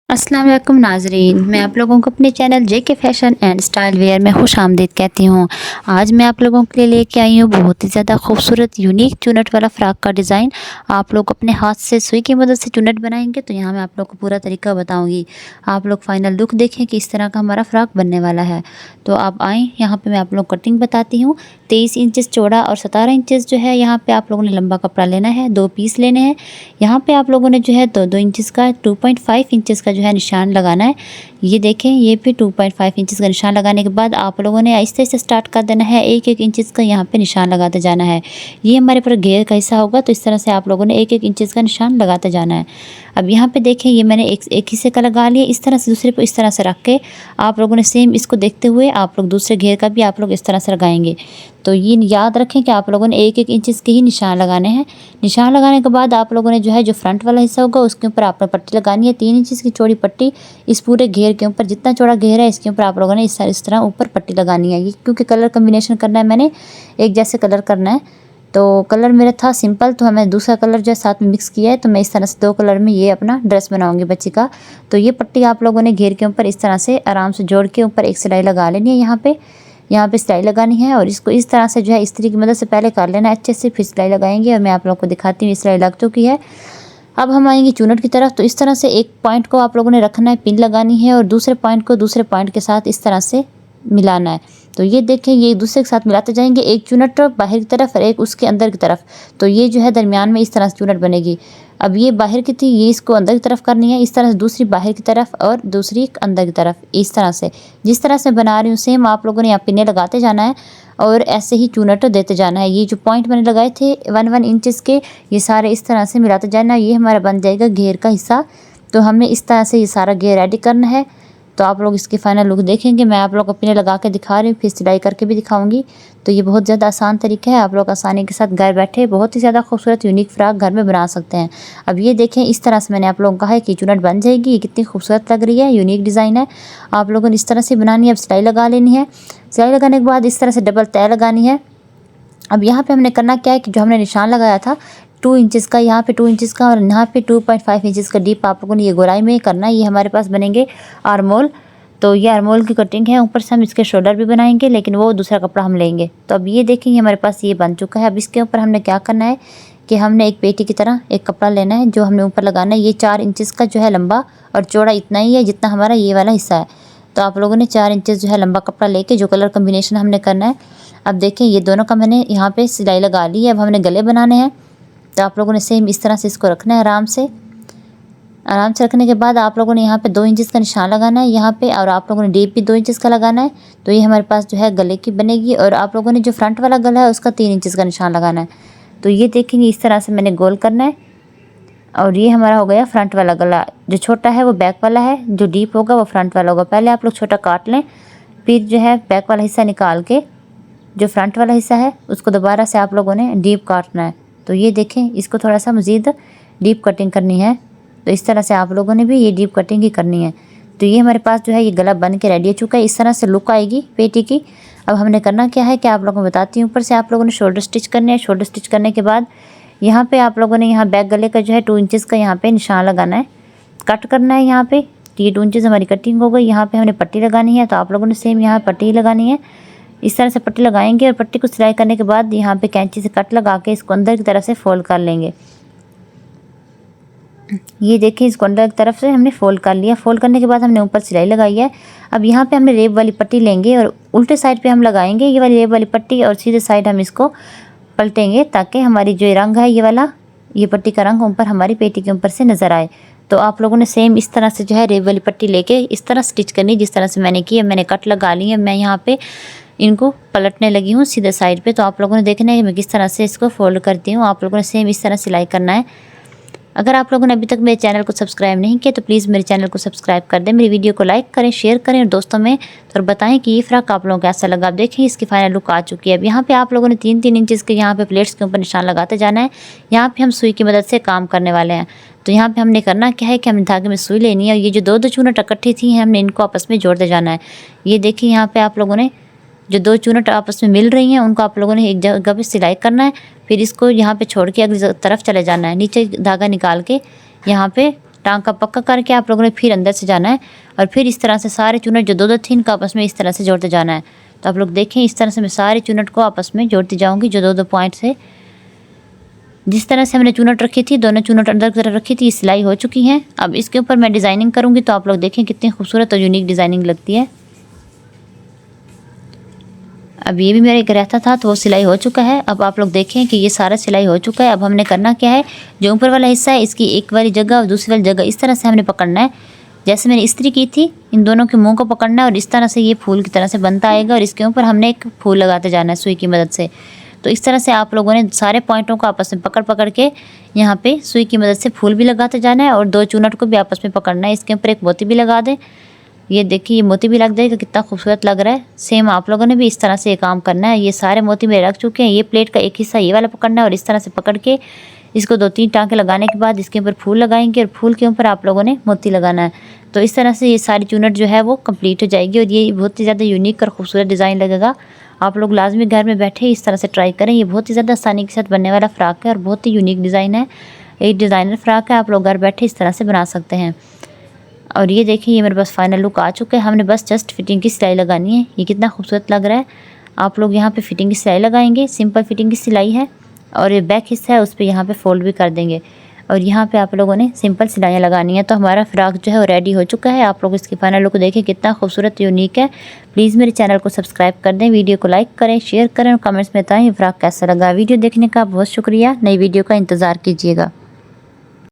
अस्सलाम वालेकुम नाज़रीन, मैं आप लोगों को अपने channel JK fashion and style wear में खुशामदीद कहती हूँ। आज मैं आप लोगों के लिए लेके आई हूँ बहुत ही ज़्यादा खूबसूरत यूनिक चुनट वाला फ़्रॉक का डिज़ाइन। आप लोग अपने हाथ से सुई की मदद से चुनट बनाएंगे तो यहाँ मैं आप लोग को पूरा तरीका बताऊँगी। आप लोग फाइनल लुक देखें कि इस तरह का हमारा फ़्रॉक बनने वाला है। तो आप आएँ, यहाँ पर मैं आप लोग कटिंग बताती हूँ। 23 इंचज़ चौड़ा और 17 इंचज़ जो है यहाँ पे आप लोगों ने लंबा कपड़ा लेना है। 2 पीस लेने हैं। यहाँ पे आप लोगों ने जो है 2-2 इंचज़ का 2.5 इंचज़ का जो है निशान लगाना है। ये देखें, ये भी 2.5 इंचज़ का निशान लगाने के बाद आप लोगों ने आहिस्ते आहिस्ते स्टार्ट कर देना है। 1-1 इंचज़ का यहाँ पे निशान लगाते जाना है। ये हमारे पर घेर का हिस्सा होगा, तो इस तरह से आप लोगों ने 1-1 इंचज़ का निशान लगाते जाना है। अब यहाँ पे देखें, ये मैंने एक हिस्से का लगा लिया। इस तरह से दूसरे पे इस तरह से रख के आप लोगों ने सेम इसको देखते हुए आप लोग दूसरे घेर का भी आप लोग इस तरह से लगाएंगे। तो ये याद रखें कि आप लोगों ने 1-1 इंचज़ के ही निशान लगाने हैं। निशान लगाने के बाद आप लोगों ने जो है जो फ्रंट वाला हिस्सा होगा उसके ऊपर आपने पट्टी लगानी है। 3 इंचज़ की चौड़ी पट्टी इस पूरे घेर के ऊपर, जितना चौड़ा घेर है इसके ऊपर आप लोगों ने इस तरह ऊपर पट्टी लगानी है। ये क्योंकि कलर कम्बिनेशन करना है, मैंने एक जैसे कलर करना है। तो कलर मेरा था सिंपल, तो हमें दूसरा कलर जो है साथ में मिक्स किया है। तो मैं इस तरह से 2 कलर में ये अपना ड्रेस बनाऊंगी बच्ची का। तो ये पट्टी आप लोगों ने घेर के ऊपर इस तरह से आराम से जोड़ के ऊपर एक सिलाई लगा लेनी है। यहाँ पे सिलाई लगानी है और इसको इस तरह से जो है इस्त्री की मदद से पहले कर लेना है अच्छे से, फिर सिलाई लगाएंगे। और मैं आप लोगों को दिखाती हूँ, सिलाई लग चुकी है। अब हम आएंगे चुनट की तरफ। तो इस तरह से एक पॉइंट को आप लोगों ने रखना है, पिन लगानी है और दूसरे पॉइंट को दूसरे पॉइंट के साथ इस तरह से मिलाना है। तो ये देखें, ये एक दूसरे के साथ मिलाते जाएंगे। एक चुनट बाहर की तरफ और एक उसके अंदर की तरफ। तो ये जो है दरमियान में इस तरह से चुनट बनेगी। अब ये बाहर की थी, ये इसको अंदर की तरफ करनी है। इस तरह से दूसरी बाहर की तरफ और दूसरी अंदर की तरफ, इस तरह से जिस तरह से बना रही हूँ सेम आप लोगों ने यहाँ पिने लगाते जाना है और ऐसे ही चुनट देते जाना है। ये जो पॉइंट मैंने लगाए थे 1-1 इंचज़ के, ये सारे इस तरह से मिलाते जाना। ये हमारा बन जाएगा घेर का हिस्सा। तो हमें इस तरह से ये सारा घेर रेडी करना है। तो आप लोग इसकी फाइनल लुक देखेंगे। मैं आप लोग को पिने लगा के दिखा रही हूँ, फिर सिलाई करके भी दिखाऊंगी। तो ये बहुत ज़्यादा आसान तरीका है, आप लोग आसानी के साथ घर बैठे बहुत ही ज़्यादा खूबसूरत यूनिक फ्रॉक घर में बना सकते हैं। अब ये देखें, इस तरह से मैंने आप लोगों को कहा है कि चुनट बन जाएगी। ये कितनी खूबसूरत लग रही है, यूनिक डिज़ाइन है। आप लोगों ने इस तरह से बनानी है। अब सिलाई लगा लेनी है। सिलाई लगाने के बाद इस तरह से डबल तय लगानी है। अब यहाँ पे हमने करना क्या है कि जो हमने निशान लगाया था 2 इंचज़ का, यहाँ पे 2 इंचज़ का और यहाँ पे 2.5 इंचज़ का डीप आप लोगों ने ये गोलाई में करना है। ये हमारे पास बनेंगे आर्मोल। तो ये आर्मोल की कटिंग है। ऊपर से हम इसके शोल्डर भी बनाएंगे, लेकिन वो दूसरा कपड़ा हम लेंगे। तो अब ये देखेंगे हमारे पास ये बन चुका है। अब इसके ऊपर हमने क्या करना है कि हमने एक पेटी की तरह एक कपड़ा लेना है जो हमने ऊपर लगाना है। ये 4 इंचज़ का जो है लंबा और चौड़ा इतना ही है जितना हमारा ये वाला हिस्सा है। तो आप लोगों ने 4 इंचज़ जो है लंबा कपड़ा लेके जो कलर कम्बिनेशन हमने करना है। अब देखें, ये दोनों का मैंने यहाँ पे सिलाई लगा ली है। अब हमने गले बनाने हैं। तो आप लोगों ने सेम इस तरह से इसको रखना है आराम से रखने के बाद आप लोगों ने यहाँ पे 2 इंचज़ का निशान लगाना है यहाँ पे, और आप लोगों ने डीप भी 2 इंचज़ का लगाना है। तो ये हमारे पास जो है गले की बनेगी। और आप लोगों ने जो फ्रंट वाला गला है उसका 3 इंचज़ का निशान लगाना है। तो ये देखेंगे इस तरह से मैंने गोल करना है। और ये हमारा हो गया फ्रंट वाला गला। जो छोटा है वो बैक वाला है, जो डीप होगा वो फ्रंट वाला होगा। पहले आप लोग छोटा काट लें, फिर जो है बैक वाला हिस्सा निकाल के जो फ्रंट वाला हिस्सा है उसको दोबारा से आप लोगों ने डीप काटना है। तो ये देखें, इसको थोड़ा सा मज़ीद डीप कटिंग करनी है। तो इस तरह से आप लोगों ने भी ये डीप कटिंग ही करनी है। तो ये हमारे पास जो है ये गला बन के रेडी हो चुका है। इस तरह से लुक आएगी पेटी की। अब हमने करना क्या है कि आप लोगों को बताती हूँ। ऊपर से आप लोगों ने शोल्डर स्टिच करने हैं। शोल्डर स्टिच करने के बाद यहाँ पे आप लोगों ने यहाँ बैक गले का जो है 2 इंचज़ का यहाँ पे निशान लगाना है, कट करना है यहाँ पे। तो ये 2 इंचज़ हमारी कटिंग हो गई। यहाँ पे हमने पट्टी लगानी है। तो आप लोगों ने सेम यहाँ पट्टी ही लगानी है। इस तरह से पट्टी लगाएंगे और पट्टी को सिलाई करने के बाद यहाँ पे कैंची से कट लगा के इसको अंदर की तरफ से फोल्ड कर लेंगे। ये देखिए, इसको अंदर की तरफ से हमने फोल्ड कर लिया। फोल्ड करने के बाद हमने ऊपर सिलाई लगाई है। अब यहाँ पे हमने रेब वाली पट्टी लेंगे और उल्टे साइड पे हम लगाएंगे ये वाली रेब वाली पट्टी, और सीधे साइड हम इसको पलटेंगे ताकि हमारी जो रंग है ये वाला, ये पट्टी का रंग ऊपर हमारी पेटी के ऊपर से नज़र आए। तो आप लोगों ने सेम इस तरह से जो है रेब वाली पट्टी लेके इस तरह स्टिच करनी, जिस तरह से मैंने की है। मैंने कट लगा ली है। मैं यहाँ पे इनको पलटने लगी हूँ सीधे साइड पे। तो आप लोगों ने देखना है कि मैं किस तरह से इसको फोल्ड करती हूँ। आप लोगों ने सेम इस तरह सिलाई करना है। अगर आप लोगों ने अभी तक मेरे चैनल को सब्सक्राइब नहीं किया तो प्लीज़ मेरे चैनल को सब्सक्राइब कर दें, मेरी वीडियो को लाइक करें, शेयर करें और दोस्तों में और बताएं कि ये फ्रॉक आप लोगों को कैसा लगा। आप देखें, इसकी फाइनल लुक आ चुकी है। अब यहाँ पे आप लोगों ने 3-3 इंचज़ के यहाँ पे प्लेट्स के ऊपर निशान लगाते जाना है। यहाँ पे हम सुई की मदद से काम करने वाले हैं। तो यहाँ पे हमने करना क्या है कि हमने धागे में सुई लेनी है और ये जो 2-2 चूनट इकट्ठी थी हमने इनको आपस में जोड़ते जाना है। ये देखिए, यहाँ पे आप लोगों ने जो 2 चूनट आपस में मिल रही हैं उनको आप लोगों ने एक जगह पे सिलाई करना है। फिर इसको यहाँ पे छोड़ के अगली तरफ चले जाना है। नीचे धागा निकाल के यहाँ पे टांका पक्का करके आप लोगों ने फिर अंदर से जाना है और फिर इस तरह से सारे चुनट जो दो थे इनका आपस में इस तरह से जोड़ते जाना है। तो आप लोग देखें इस तरह से मैं सारे चुनट को आपस में जोड़ती जाऊँगी जो दो पॉइंट से। जिस तरह से हमने चुनट रखी थी, दोनों चुनट अंदर की तरफ रखी थी, सिलाई हो चुकी हैं। अब इसके ऊपर मैं डिज़ाइनिंग करूँगी तो आप लोग देखें कितनी खूबसूरत और यूनिक डिज़ाइनिंग लगती है। अब ये भी मेरा एक रहता था तो वो सिलाई हो चुका है। अब आप लोग देखें कि ये सारा सिलाई हो चुका है। अब हमने करना क्या है, जो ऊपर वाला हिस्सा है इसकी एक वाली जगह और दूसरी वाली जगह इस तरह से हमने पकड़ना है। जैसे मैंने इस्त्री की थी, इन दोनों के मुंह को पकड़ना है और इस तरह से ये फूल की तरह से बनता आएगा और इसके ऊपर हमने एक फूल लगाते जाना है सुई की मदद से। तो इस तरह से आप लोगों ने सारे पॉइंटों को आपस में पकड़ पकड़ के यहाँ पे सुई की मदद से फूल भी लगाते जाना है और दो चुनट को भी आपस में पकड़ना है। इसके ऊपर एक मोती भी लगा दें। ये देखिए ये मोती भी लग जाएगा, कितना खूबसूरत लग रहा है। सेम आप लोगों ने भी इस तरह से ये काम करना है। ये सारे मोती मेरे रख चुके हैं। ये प्लेट का एक हिस्सा ये वाला पकड़ना है और इस तरह से पकड़ के इसको 2-3 टाँके लगाने के बाद इसके ऊपर फूल लगाएंगे और फूल के ऊपर आप लोगों ने मोती लगाना है। तो इस तरह से ये सारी चुनट जो है वो कंप्लीट हो जाएगी और ये बहुत ही ज़्यादा यूनिक और खूबसूरत डिज़ाइन लगेगा। आप लोग लाजमी घर में बैठे इस तरह से ट्राई करें। ये बहुत ही ज़्यादा आसानी के साथ बनने वाला फ़्राक है और बहुत ही यूनिक डिज़ाइन है। एक डिज़ाइनर फ़्राक है, आप लोग घर बैठे इस तरह से बना सकते हैं। और ये देखिए ये मेरे पास फाइनल लुक आ चुका है। हमने बस जस्ट फिटिंग की सिलाई लगानी है। ये कितना खूबसूरत लग रहा है। आप लोग यहाँ पे फिटिंग की सिलाई लगाएंगे, सिंपल फिटिंग की सिलाई है और ये बैक हिस्सा है उस पर यहाँ पे फोल्ड भी कर देंगे और यहाँ पे आप लोगों ने सिंपल सिलाइयाँ लगानी है। तो हमारा फ़्राक जो है वो रेडी हो चुका है। आप लोग इसकी फाइनल लुक देखें कितना खूबसूरत यूनिक है। प्लीज़ मेरे चैनल को सब्सक्राइब कर दें, वीडियो को लाइक करें, शेयर करें और कमेंट्स में बताएं फ़्राक कैसा लगा। वीडियो देखने का बहुत शुक्रिया। नई वीडियो का इंतज़ार कीजिएगा।